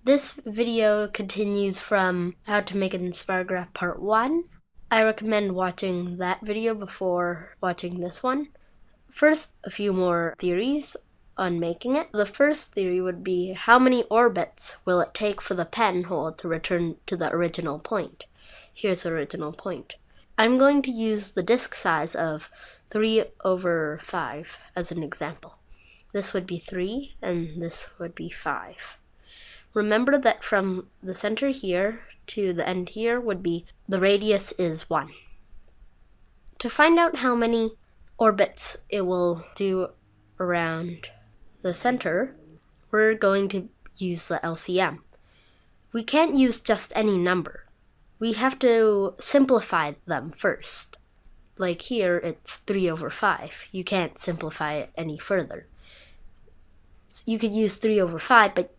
This video continues from how to make an inspirograph part 1. I recommend watching that video before watching this one. First, a few more theories on making it. The first theory would be, how many orbits will it take for the pen hole to return to the original point? Here's the original point. I'm going to use the disk size of 3/5 as an example. This would be 3 and this would be 5. Remember that from the center here to the end here would be, the radius is 1. To find out how many orbits it will do around the center, we're going to use the LCM. We can't use just any number. We have to simplify them first. Like here, it's 3/5. You can't simplify it any further. So you could use 3/5, but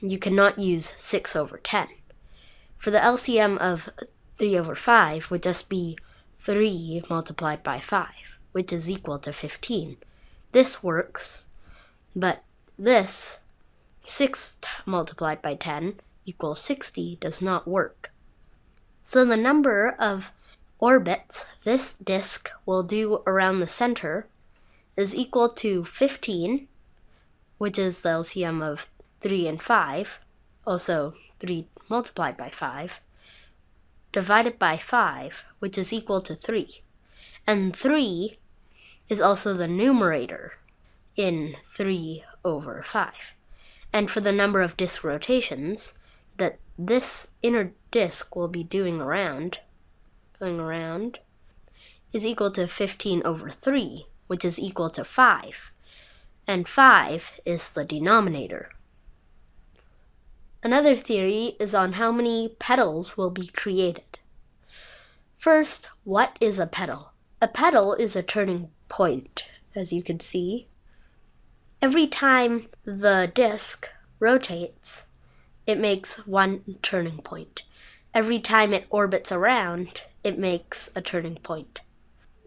you cannot use 6/10. For the LCM of 3/5 would just be 3 multiplied by 5, which is equal to 15. This works, but this 6 multiplied by 10 equals 60 does not work. So the number of orbits this disk will do around the center is equal to 15, which is the LCM of 3 and 5, also 3 multiplied by 5, divided by 5, which is equal to 3. And 3 is also the numerator in 3/5. And for the number of disk rotations that this inner disk will be going around, is equal to 15/3, which is equal to 5. And 5 is the denominator. Another theory is on how many petals will be created. First, what is a petal? A petal is a turning point, as you can see. Every time the disk rotates, it makes one turning point. Every time it orbits around, it makes a turning point.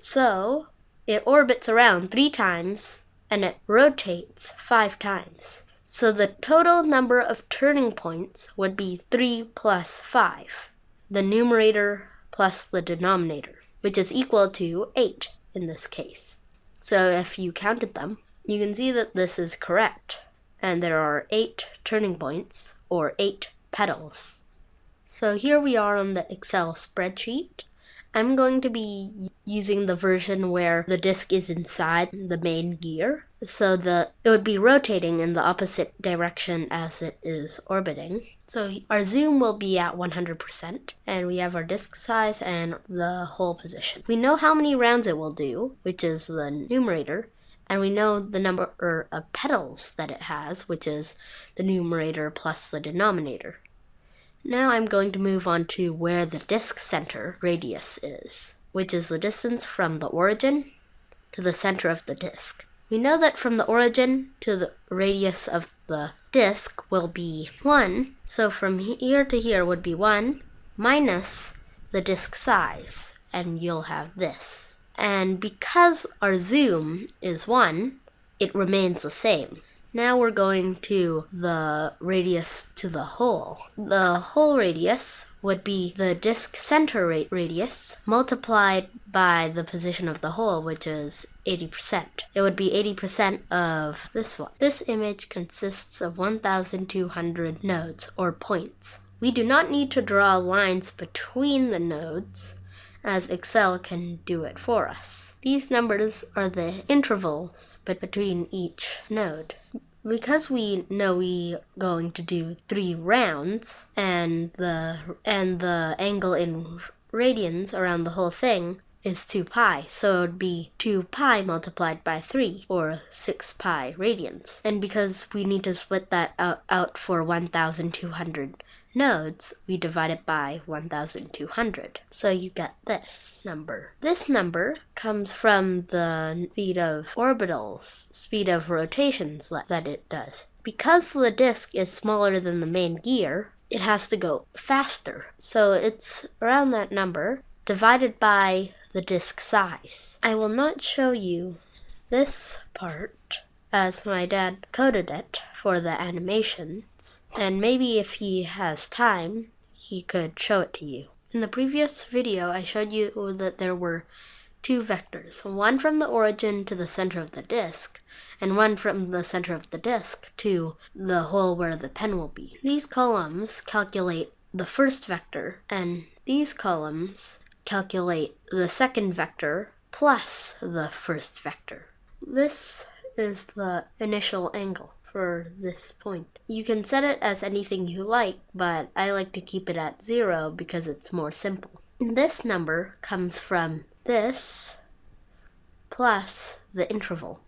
So, it orbits around 3 times, and it rotates 5 times. So the total number of turning points would be 3 plus 5, the numerator plus the denominator, which is equal to 8 in this case. So if you counted them, you can see that this is correct, and there are 8 turning points, or 8 petals. So here we are on the Excel spreadsheet. I'm going to be using the version where the disk is inside the main gear, so it would be rotating in the opposite direction as it is orbiting. So our zoom will be at 100%, and we have our disk size and the hole position. We know how many rounds it will do, which is the numerator, and we know the number of petals that it has, which is the numerator plus the denominator. Now I'm going to move on to where the disk center radius is, which is the distance from the origin to the center of the disk. We know that from the origin to the radius of the disk will be 1, so from here to here would be 1 minus the disk size, and you'll have this. And because our zoom is 1, it remains the same. Now we're going to the radius to the hole. The hole radius would be the disk center radius multiplied by the position of the hole, which is 80%. It would be 80% of this one. This image consists of 1,200 nodes, or points. We do not need to draw lines between the nodes, as Excel can do it for us. These numbers are the intervals between each node. Because we know we're going to do 3 rounds, and the angle in radians around the whole thing is 2 pi, so it would be 2 pi multiplied by 3, or 6 pi radians. And because we need to split that out for 1,200 nodes, we divide it by 1,200. So you get this number. This number comes from the speed of orbitals, speed of rotations that it does. Because the disk is smaller than the main gear, it has to go faster. So it's around that number divided by the disk size. I will not show you this part as my dad coded it for the animations, and maybe if he has time, he could show it to you. In the previous video, I showed you that there were two vectors, one from the origin to the center of the disk, and one from the center of the disk to the hole where the pen will be. These columns calculate the first vector, and these columns calculate the second vector plus the first vector. This is the initial angle for this point. You can set it as anything you like, but I like to keep it at 0 because it's more simple. This number comes from this plus the interval.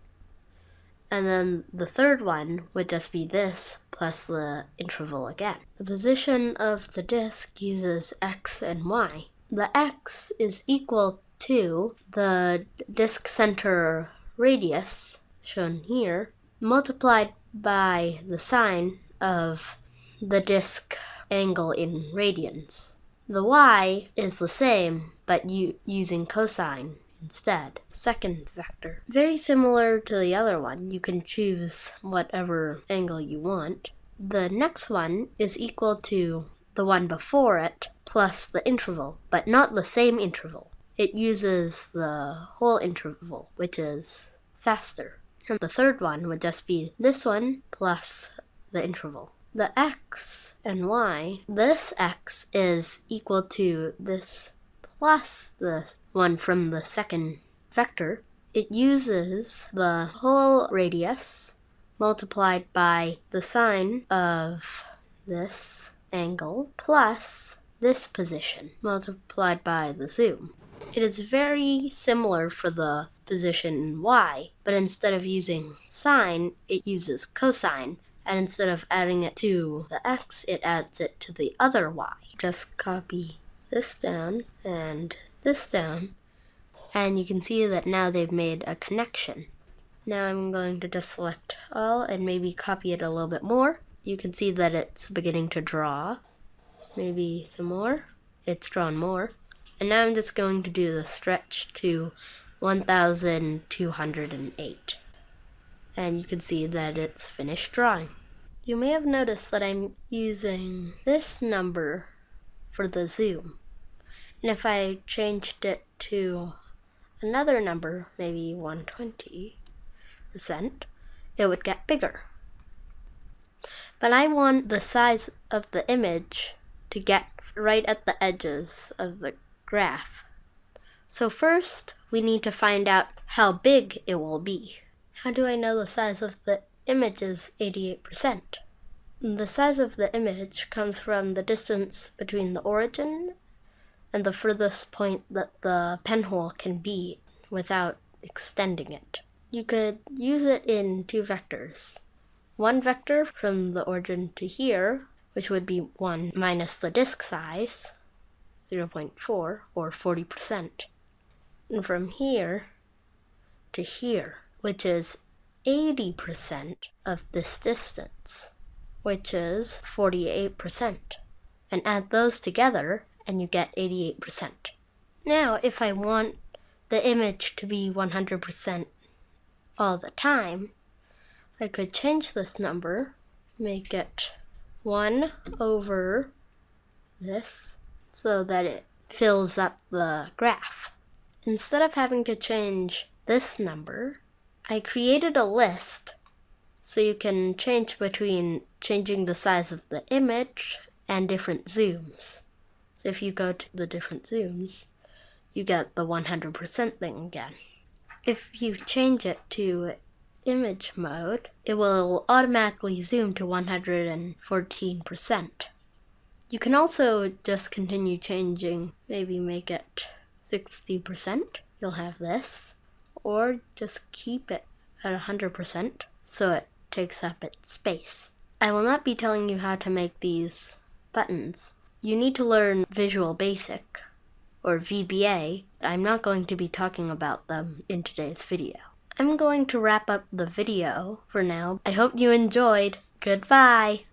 And then the third one would just be this plus the interval again. The position of the disk uses x and y. The x is equal to the disk center radius, shown here, multiplied by the sine of the disk angle in radians. The y is the same, but using cosine instead. Second vector. Very similar to the other one, you can choose whatever angle you want. The next one is equal to the one before it plus the interval, but not the same interval. It uses the whole interval, which is faster. And the third one would just be this one plus the interval. The x and y, this x is equal to this plus the one from the second vector. It uses the whole radius multiplied by the sine of this angle plus this position multiplied by the zoom. It is very similar for the position in y, but instead of using sine, it uses cosine. And instead of adding it to the x, it adds it to the other y. Just copy this down and this down, and you can see that now they've made a connection. Now I'm going to just select all and maybe copy it a little bit more. You can see that it's beginning to draw. Maybe some more. It's drawn more. And now I'm just going to do the stretch to 1208. And you can see that it's finished drawing. You may have noticed that I'm using this number for the zoom. And if I changed it to another number, maybe 120%, it would get bigger. But I want the size of the image to get right at the edges of the graph. So first, we need to find out how big it will be. How do I know the size of the image is 88%? The size of the image comes from the distance between the origin and the furthest point that the pen hole can be without extending it. You could use it in two vectors. One vector from the origin to here, which would be 1 minus the disk size, 0.4 or 40%. And from here to here, which is 80% of this distance, which is 48%. And add those together, and you get 88%. Now, if I want the image to be 100% all the time, I could change this number, make it 1 over this, so that it fills up the graph. Instead of having to change this number, I created a list so you can change between changing the size of the image and different zooms. So if you go to the different zooms, you get the 100% thing again. If you change it to image mode, it will automatically zoom to 114%. You can also just continue changing, maybe make it 60%, you'll have this, or just keep it at 100% so it takes up its space. I will not be telling you how to make these buttons. You need to learn Visual Basic, or VBA. I'm not going to be talking about them in today's video. I'm going to wrap up the video for now. I hope you enjoyed. Goodbye!